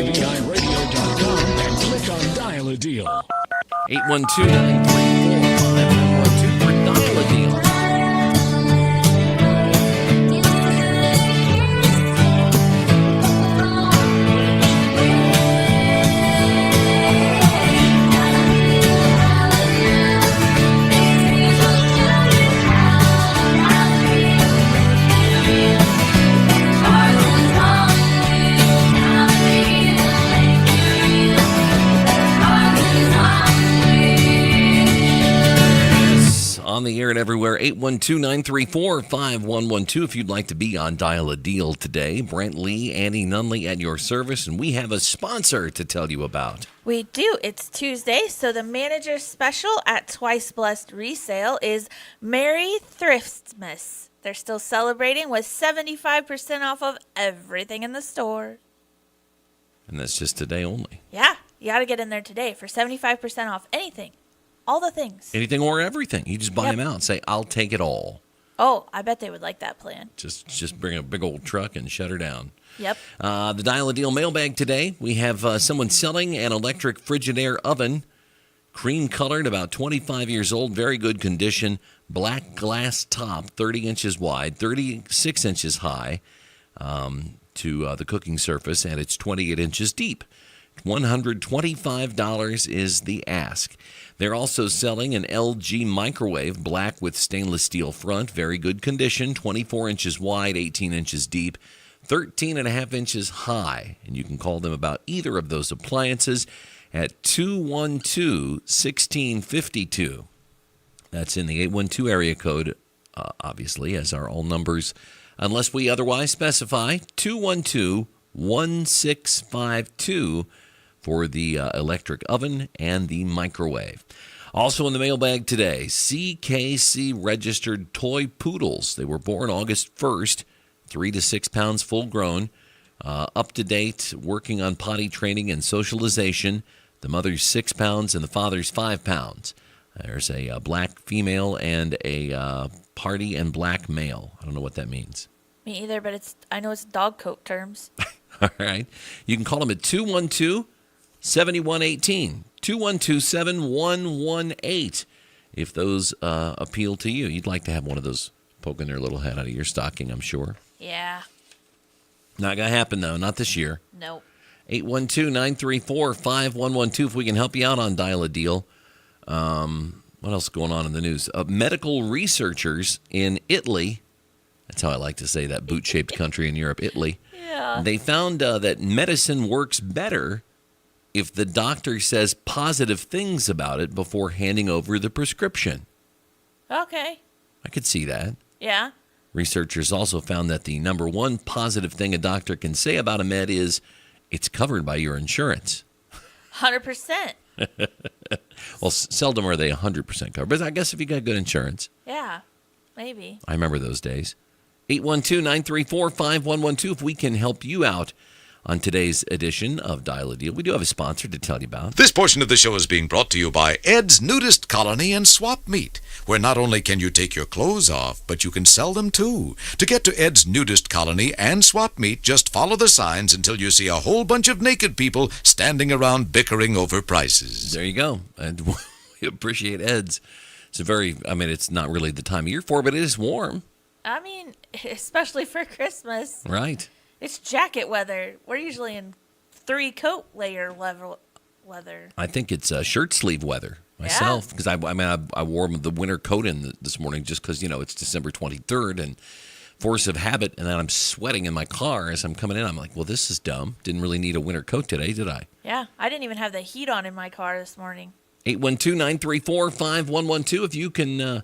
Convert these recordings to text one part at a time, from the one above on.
WRBIRadio.com and click on Dial a Deal. 812-934-5112 for Dial a Deal. On the air and everywhere, 812-934-5112 if you'd like to be on Dial a Deal today. Brent Lee, Annie Nunley at your service, and we have a sponsor to tell you about. We do. It's Tuesday, so the manager special at Twice Blessed Resale is Merry Thriftmas. They're still celebrating with 75% off of everything in the store. And that's just today only. Yeah, you got to get in there today for 75% off anything. All the things. Anything or everything. You just buy them out and say, I'll take it all. Oh, I bet they would like that plan. Just bring a big old truck and shut her down. Yep. The Dial a Deal mailbag today, we have someone selling an electric Frigidaire oven, cream-colored, about 25 years old, very good condition, black glass top, 30 inches wide, 36 inches high to the cooking surface, and it's 28 inches deep. $125 is the ask. They're also selling an LG microwave, black with stainless steel front, very good condition, 24 inches wide, 18 inches deep, 13 and a half inches high. And you can call them about either of those appliances at 212-1652. That's in the 812 area code, obviously, as are all numbers, unless we otherwise specify, 212-1652. For the electric oven and the microwave. Also in the mailbag today, CKC registered toy poodles. They were born August 1st, 3 to 6 pounds full grown, up to date, working on potty training and socialization. The mother's 6 pounds and the father's 5 pounds. There's a black female and a party and black male. I don't know what that means. Me either, but I know it's dog coat terms. All right. You can call them at 212-7118, 212-7118. If those appeal to you, you'd like to have one of those poking their little head out of your stocking, I'm sure. Yeah. Not going to happen, though. Not this year. Nope. 812-934-5112 if we can help you out on Dial a Deal. What else is going on in the news? Medical researchers in Italy, that's how I like to say that boot-shaped country in Europe, Italy. Yeah. They found that medicine works better if the doctor says positive things about it before handing over the prescription. Okay. I could see that. Yeah. Researchers also found that the number one positive thing a doctor can say about a med is it's covered by your insurance. 100%. Well, seldom are they 100% covered. But I guess if you got good insurance. Yeah, maybe. I remember those days. 812-934-5112 if we can help you out on today's edition of Dial a Deal. We do have a sponsor to tell you about. This portion of the show is being brought to you by Ed's Nudist Colony and Swap Meet, where not only can you take your clothes off, but you can sell them too. To get to Ed's Nudist Colony and Swap Meet, just follow the signs until you see a whole bunch of naked people standing around bickering over prices. There you go. And we appreciate Ed's. It's not really the time of year for it, but it is warm. I mean, especially for Christmas. Right. It's jacket weather. We're usually in 3-coat layer level weather. I think it's shirt sleeve weather myself because I wore the winter coat in this morning just because it's December 23rd and force of habit, and then I'm sweating in my car as I'm coming in. I'm like, well, this is dumb. Didn't really need a winter coat today, did I? Yeah, I didn't even have the heat on in my car this morning. 812-934-5112 if you can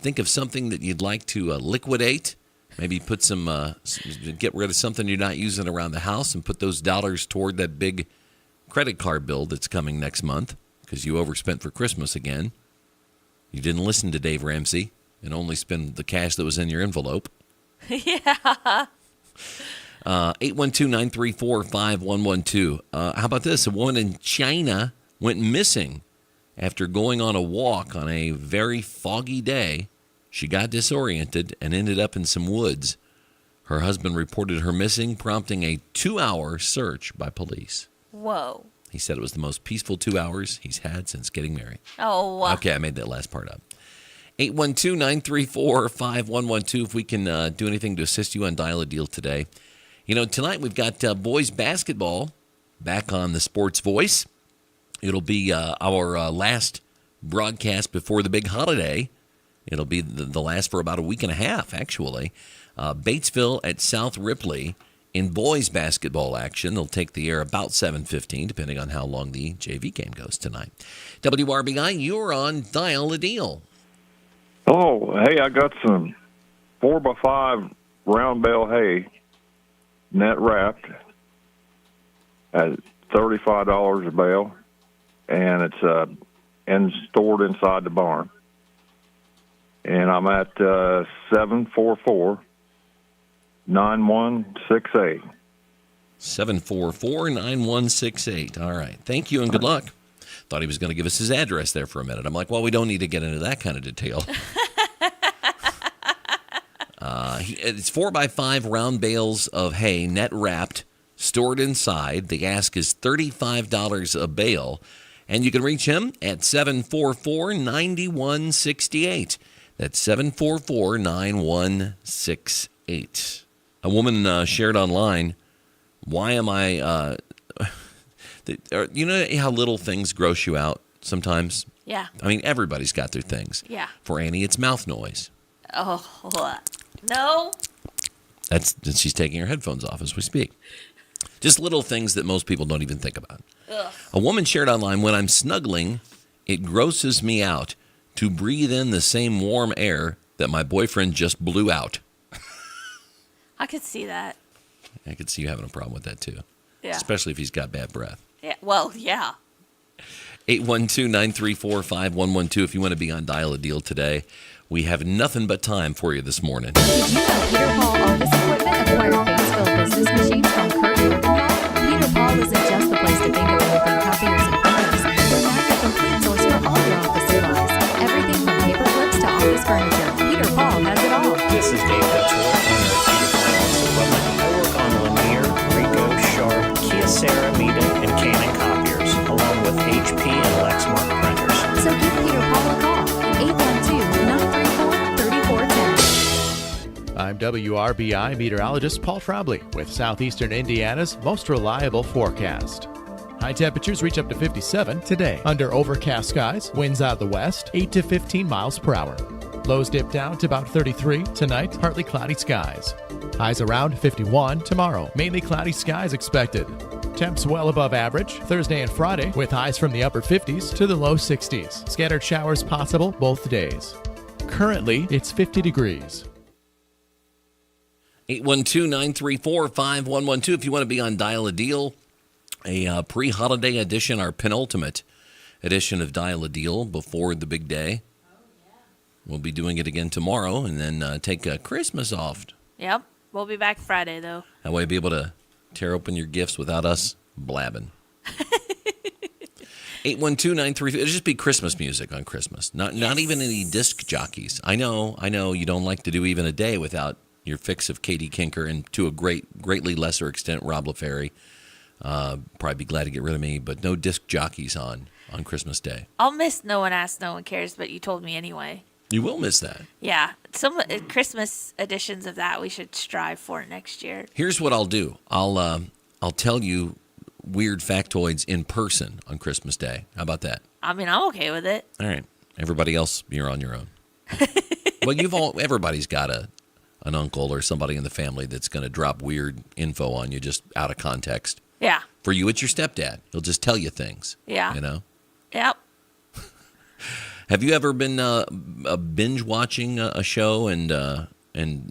think of something that you'd like to liquidate. Maybe put get rid of something you're not using around the house and put those dollars toward that big credit card bill that's coming next month because you overspent for Christmas again. You didn't listen to Dave Ramsey and only spend the cash that was in your envelope. Yeah. 812-934-5112. How about this? A woman in China went missing after going on a walk on a very foggy day. She got disoriented and ended up in some woods. Her husband reported her missing, prompting a 2-hour search by police. Whoa. He said it was the most peaceful 2 hours he's had since getting married. Oh. Okay, I made that last part up. 812-934-5112 if we can do anything to assist you on Dial a Deal today. You know, tonight we've got boys basketball back on the Sports Voice. It'll be our last broadcast before the big holiday. It'll be the last for about a week and a half, actually. Batesville at South Ripley in boys basketball action. They'll take the air about 7:15, depending on how long the JV game goes tonight. WRBI, you're on Dial a Deal. Oh, hey, I got some 4x5 round bale hay, net wrapped, at $35 a bale, and it's stored inside the barn. And I'm at 744-9168. 744-9168. All right. Thank you and good luck. Thought he was going to give us his address there for a minute. I'm like, well, we don't need to get into that kind of detail. It's 4x5 round bales of hay, net wrapped, stored inside. The ask is $35 a bale. And you can reach him at 744-9168. That's 744-9168. A woman shared online, why am I... you know how little things gross you out sometimes? Yeah. I mean, everybody's got their things. Yeah. For Annie, it's mouth noise. Oh, no. She's taking her headphones off as we speak. Just little things that most people don't even think about. Ugh. A woman shared online, when I'm snuggling, it grosses me out to breathe in the same warm air that my boyfriend just blew out. I could see that. I could see you having a problem with that, too. Yeah. Especially if he's got bad breath. Yeah. Well, yeah. 812-934-5112 if you want to be on Dial a Deal today. We have nothing but time for you this morning. Did you know Peter Paul Office Equipment acquired Batesville business machines from Kurt Morgenthau? Peter Paul isn't just the place to think of anything copiers and printers. They're now your complete source for all your office supplies. Everything from paper clips to office furniture. Peter Paul has it all. This is Dave Dutchell, owner of Peter Paul Office Equipment. I work on Lanier, Ricoh, Sharp, Kyocera, Mita, and Canon copiers, along with HP and Lexmark printers. So give Peter Paul a call at 812-934-3410. I'm WRBI meteorologist Paul Trombley with Southeastern Indiana's most reliable forecast. High temperatures reach up to 57 today. Under overcast skies, winds out of the west, 8 to 15 miles per hour. Lows dip down to about 33 tonight, partly cloudy skies. Highs around 51 tomorrow, mainly cloudy skies expected. Temps well above average Thursday and Friday with highs from the upper 50s to the low 60s. Scattered showers possible both days. Currently, it's 50 degrees. 812-934-5112 if you want to be on Dial a Deal, a pre-holiday edition, our penultimate edition of Dial a Deal before the big day. We'll be doing it again tomorrow and then take Christmas off. Yep. We'll be back Friday, though. That way you'll be able to tear open your gifts without us blabbing. 812-934. It'll just be Christmas music on Christmas. Not even any disc jockeys. I know you don't like to do even a day without your fix of Katie Kinker and to a greatly lesser extent Rob LaFerry. Probably be glad to get rid of me, but no disc jockeys on Christmas Day. I'll miss No One Asked, No One Cares, but you told me anyway. You will miss that. Yeah. Some Christmas editions of that we should strive for next year. Here's what I'll do. I'll tell you weird factoids in person on Christmas Day. How about that? I mean, I'm okay with it. All right. Everybody else, you're on your own. Well, everybody's got an uncle or somebody in the family that's going to drop weird info on you just out of context. Yeah. For you, it's your stepdad. He'll just tell you things. Yeah. You know? Yep. Have you ever been binge watching a show and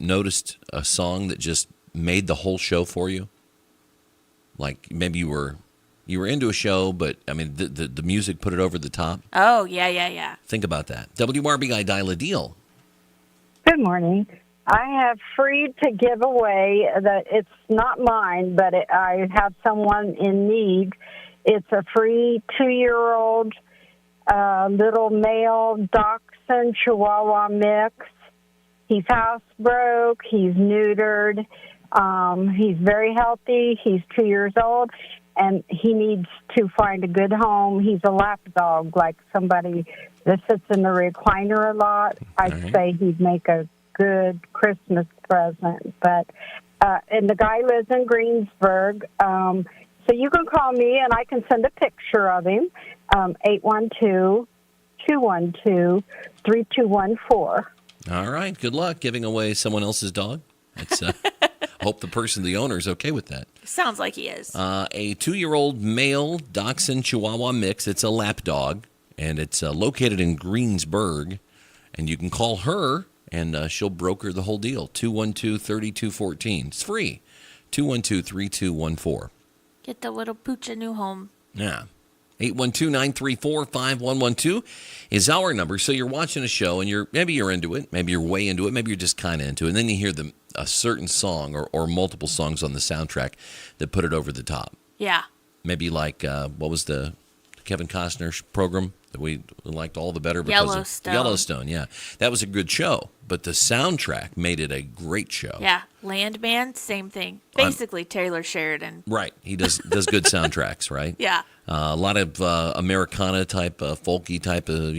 noticed a song that just made the whole show for you? Like maybe you were into a show, but I mean the music put it over the top. Oh, yeah. Think about that. WRBI Dial a Deal. Good morning. I have free to give away that it's not mine, but I have someone in need. It's a free 2-year-old little male dachshund Chihuahua mix He's housebroke. He's neutered. He's very healthy. He's 2 years old, and he needs to find a good home. He's a lap dog, like somebody that sits in the recliner a lot. I'd say he'd make a good Christmas present. But and the guy lives in Greensburg. So you can call me, and I can send a picture of him, 812-212-3214. All right. Good luck giving away someone else's dog. It's, hope the person, the owner, is okay with that. Sounds like he is. A 2-year-old male Dachshund Chihuahua mix. It's a lap dog, and it's located in Greensburg. And you can call her, and she'll broker the whole deal. 212-3214. It's free. 212-3214. Get the little pooch a new home. Yeah. 812-934-5112 is our number. So you're watching a show, and maybe you're into it, maybe you're way into it, maybe you're just kind of into it, and then you hear a certain song or multiple songs on the soundtrack that put it over the top. Yeah. Maybe like, what was the Kevin Costner program that we liked all the better? Because Yellowstone. Yellowstone, yeah. That was a good show, but the soundtrack made it a great show. Yeah. Landman, same thing. Basically Taylor Sheridan. Right. He does good soundtracks, right? Yeah. A lot of Americana type, folky type of,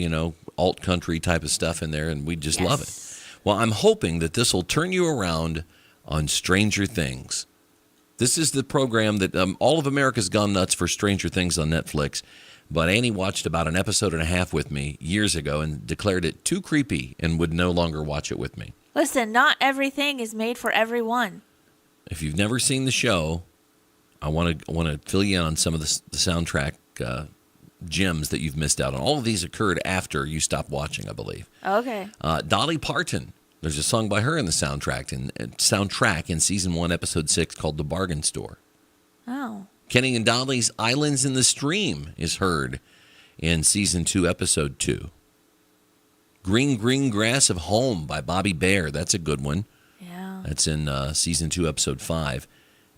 alt country type of stuff in there, and we just love it. Well, I'm hoping that this will turn you around on Stranger Things. This is the program that all of America's gone nuts for Stranger Things on Netflix, but Annie watched about an episode and a half with me years ago and declared it too creepy and would no longer watch it with me. Listen, not everything is made for everyone. If you've never seen the show, I want to fill you in on some of the soundtrack gems that you've missed out on. All of these occurred after you stopped watching, I believe. Okay. Dolly Parton. There's a song by her in the soundtrack in season 1, episode 6, called "The Bargain Store." Oh. Kenny and Dolly's "Islands in the Stream" is heard in season 2, episode 2. "Green Green Grass of Home" by Bobby Bear. That's a good one. Yeah. That's in season 2, episode 5.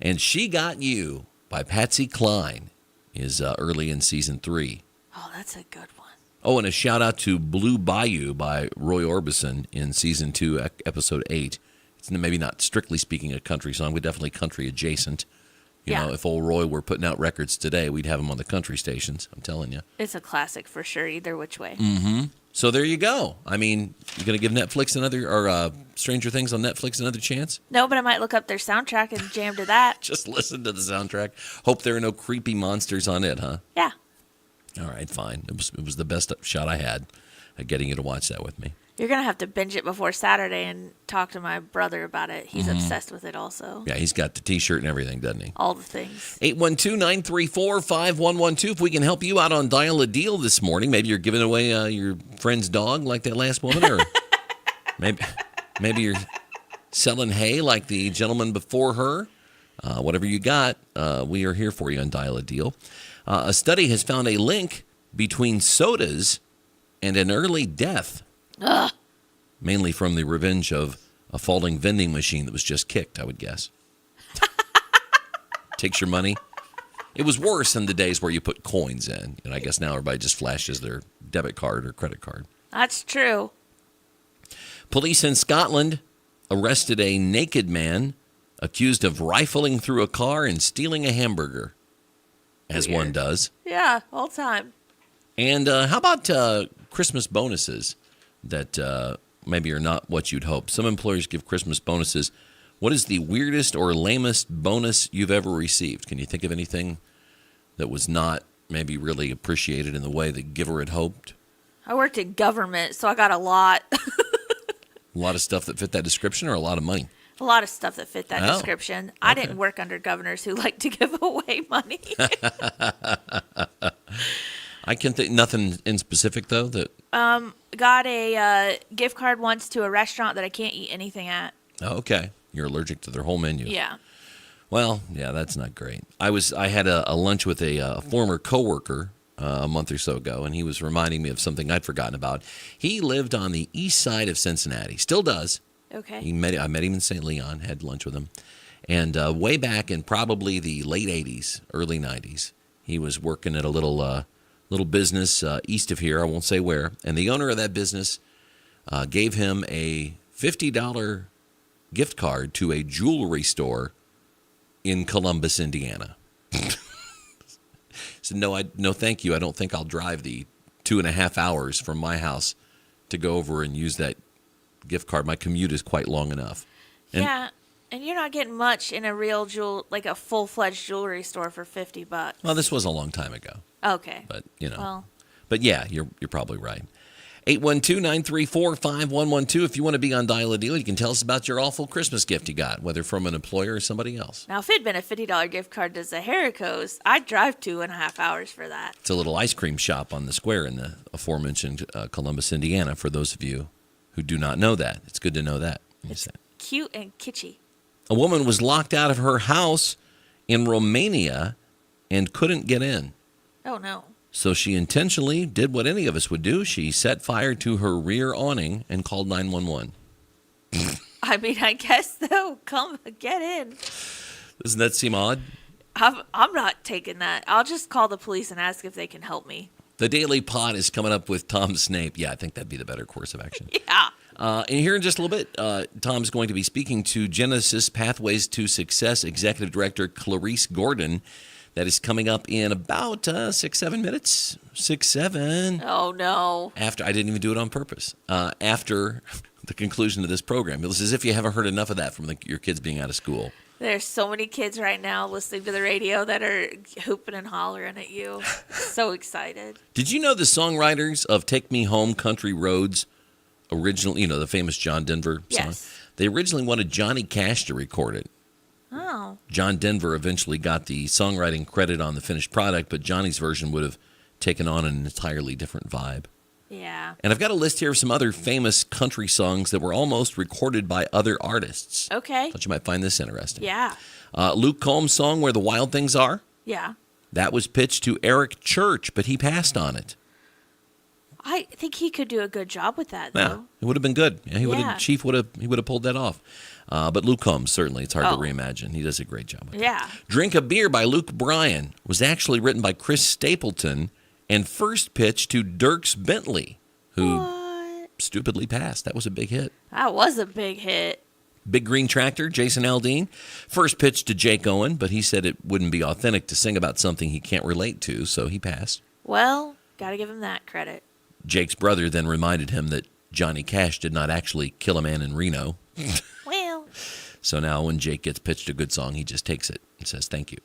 And "She Got You" by Patsy Cline is early in season 3. Oh, that's a good one. Oh, and a shout out to "Blue Bayou" by Roy Orbison in season 2, episode 8. It's maybe not strictly speaking a country song, but definitely country adjacent. You know, if old Roy were putting out records today, we'd have him on the country stations. I'm telling you. It's a classic for sure, either which way. Mm-hmm. So there you go. I mean, you going to give Netflix Stranger Things on Netflix another chance? No, but I might look up their soundtrack and jam to that. Just listen to the soundtrack. Hope there are no creepy monsters on it, huh? Yeah. All right, fine. It was the best shot I had at getting you to watch that with me. You're going to have to binge it before Saturday and talk to my brother about it. He's obsessed with it also. Yeah, he's got the T-shirt and everything, doesn't he? All the things. 812-934-5112. If we can help you out on Dial a Deal this morning, maybe you're giving away your friend's dog like that last woman, or maybe you're selling hay like the gentleman before her. Whatever you got, we are here for you on Dial a Deal. A study has found a link between sodas and an early death. Ugh. Mainly from the revenge of a falling vending machine that was just kicked, I would guess. Takes your money. It was worse in the days where you put coins in. And I guess now everybody just flashes their debit card or credit card. That's true. Police in Scotland arrested a naked man accused of rifling through a car and stealing a hamburger, as one does. Yeah, all time. And how about Christmas bonuses that maybe are not what you'd hope? Some employers give Christmas bonuses. What is the weirdest or lamest bonus you've ever received? Can you think of anything that was not maybe really appreciated in the way the giver had hoped? I worked in government, so I got a lot. A lot of stuff that fit that description, or a lot of money? A lot of stuff that fit that Oh, description. I didn't work under governors who like to give away money. I can think nothing in specific, though, that... Got a gift card once to a restaurant that I can't eat anything at. Oh, okay. You're allergic to their whole menu. Yeah. Well, yeah, that's not great. I had a lunch with a former coworker a month or so ago, and he was reminding me of something I'd forgotten about. He lived on the east side of Cincinnati. Still does. Okay. I met him in St. Leon, had lunch with him. And way back in probably the late 80s, early 90s, he was working at a little business east of here. I won't say where. And the owner of that business gave him a $50 gift card to a jewelry store in Columbus, Indiana. So no, thank you. I don't think I'll drive the 2.5 hours from my house to go over and use that gift card. My commute is quite long enough. And you're not getting much in a real like a full-fledged jewelry store for $50. Well, this was a long time ago. Okay. But, Well. But yeah, you're probably right. 812-934-5112. If you want to be on Dial a Deal, you can tell us about your awful Christmas gift you got, whether from an employer or somebody else. Now, if it had been a $50 gift card to Zaharico's, I'd drive 2.5 hours for that. It's a little ice cream shop on the square in the aforementioned Columbus, Indiana, for those of you who do not know that. It's good to know that. It's cute and kitschy. A woman was locked out of her house in Romania and couldn't get in. Oh, no. So she intentionally did what any of us would do. She set fire to her rear awning and called 911. I mean, I guess they'll come get in. Doesn't that seem odd? I'm not taking that. I'll just call the police and ask if they can help me. The Daily Pod is coming up with Tom Snape. Yeah, I think that'd be the better course of action. Yeah. And here in just a little bit, Tom's going to be speaking to Genesis Pathways to Success Executive Director Clarice Gordon. That is coming up in about 6-7 minutes. 6-7. Oh, no. After I didn't even do it on purpose. After the conclusion of this program. It's as if you haven't heard enough of that from your kids being out of school. There's so many kids right now listening to the radio that are hooping and hollering at you. So excited. Did you know the songwriters of Take Me Home, Country Roads, originally, the famous John Denver song? Yes. They originally wanted Johnny Cash to record it. Oh. John Denver eventually got the songwriting credit on the finished product, but Johnny's version would have taken on an entirely different vibe. Yeah. And I've got a list here of some other famous country songs that were almost recorded by other artists. Okay. Thought you might find this interesting. Yeah. Luke Combs' song, Where the Wild Things Are. Yeah. That was pitched to Eric Church, but he passed on it. I think he could do a good job with that, though. Yeah, it would have been good. Yeah, Chief would have pulled that off. But Luke Combs, certainly, it's hard to reimagine. He does a great job with it. Yeah. Drink a Beer by Luke Bryan was actually written by Chris Stapleton and first pitched to Dierks Bentley, who stupidly passed. That was a big hit. That was a big hit. Big Green Tractor, Jason Aldean, first pitched to Jake Owen, but he said it wouldn't be authentic to sing about something he can't relate to, so he passed. Well, got to give him that credit. Jake's brother then reminded him that Johnny Cash did not actually kill a man in Reno. Well. So now when Jake gets pitched a good song, he just takes it and says thank you.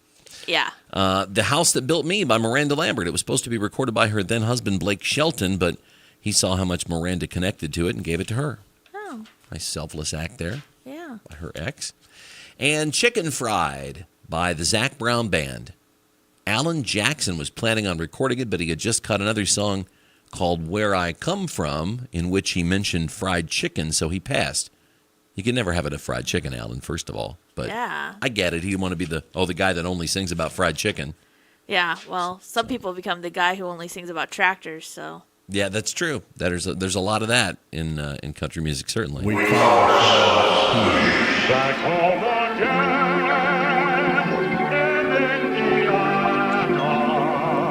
Yeah. The House That Built Me by Miranda Lambert. It was supposed to be recorded by her then husband, Blake Shelton, but he saw how much Miranda connected to it and gave it to her. Oh. Nice selfless act there. Yeah. By her ex. And Chicken Fried by the Zac Brown Band. Alan Jackson was planning on recording it, but he had just cut another song called Where I Come From, in which he mentioned fried chicken, so he passed. You can never have enough fried chicken, Alan, first of all. But yeah. I get it. He didn't want to be the guy that only sings about fried chicken. Yeah, well, some people become the guy who only sings about tractors, so. Yeah, that's true. There's a lot of that in country music, certainly. We call back home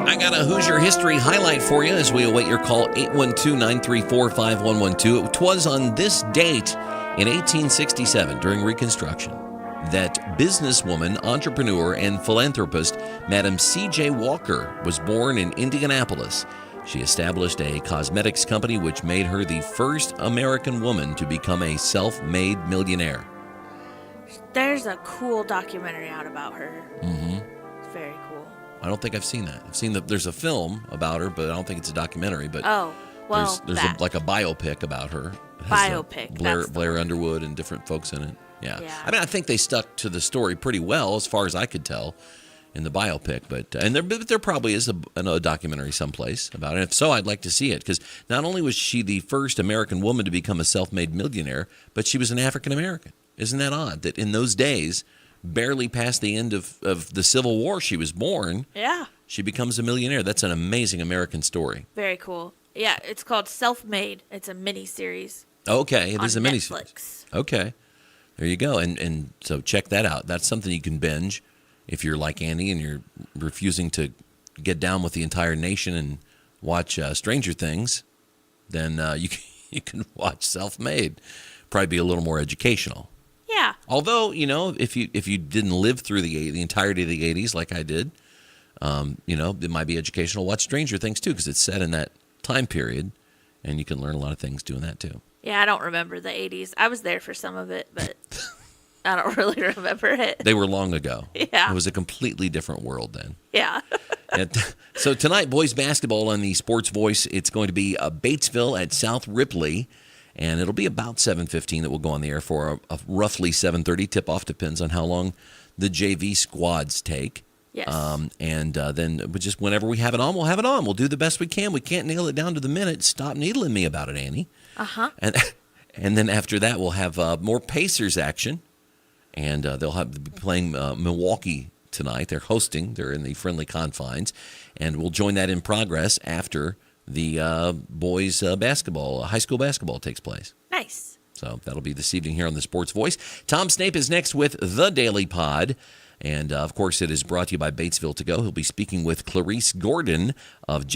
I got a Hoosier history highlight for you as we await your call, 812-934-5112. It was on this date in 1867, during Reconstruction, that businesswoman, entrepreneur, and philanthropist Madam C.J. Walker was born in Indianapolis. She established a cosmetics company which made her the first American woman to become a self-made millionaire. There's a cool documentary out about her. Mm-hmm. It's very cool. I don't think I've seen that. I've seen there's a film about her, but I don't think it's a documentary. But there's like a biopic about her. It has Blair Underwood and different folks in it. Yeah. I mean, I think they stuck to the story pretty well, as far as I could tell, in the biopic. But there probably is a documentary someplace about it. And if so, I'd like to see it, because not only was she the first American woman to become a self-made millionaire, but she was an African American. Isn't that odd? That in those days, barely past the end of the Civil War, she was born. Yeah. She becomes a millionaire. That's an amazing American story. Very cool. Yeah, it's called Self-Made. It's a mini-series. Okay, it is a mini-series. Netflix. Okay, there you go. And so check that out. That's something you can binge if you're like Andy and you're refusing to get down with the entire nation and watch Stranger Things. Then you can watch Self-Made. probably be a little more educational. Yeah. Although, if you didn't live through the entirety of the 80s like I did, it might be educational. Watch Stranger Things, too, because it's set in that time period, and you can learn a lot of things doing that, too. Yeah, I don't remember the 80s. I was there for some of it, but I don't really remember it. They were long ago. Yeah. It was a completely different world then. Yeah. So tonight, boys basketball on the Sports Voice. It's going to be Batesville at South Ripley, and it'll be about 7:15 that we'll go on the air for a roughly 7:30 tip-off. Depends on how long the JV squads take. Yes. Then just whenever we have it on, we'll have it on. We'll do the best we can. We can't nail it down to the minute. Stop needling me about it, Annie. Uh-huh. And then after that, we'll have more Pacers action. And they'll be playing Milwaukee tonight. They're hosting. They're in the friendly confines. And we'll join that in progress after the boys' basketball, high school basketball takes place. Nice. So that'll be this evening here on the Sports Voice. Tom Snape is next with The Daily Pod. And, of course, it is brought to you by Batesville To Go. He'll be speaking with Clarice Gordon of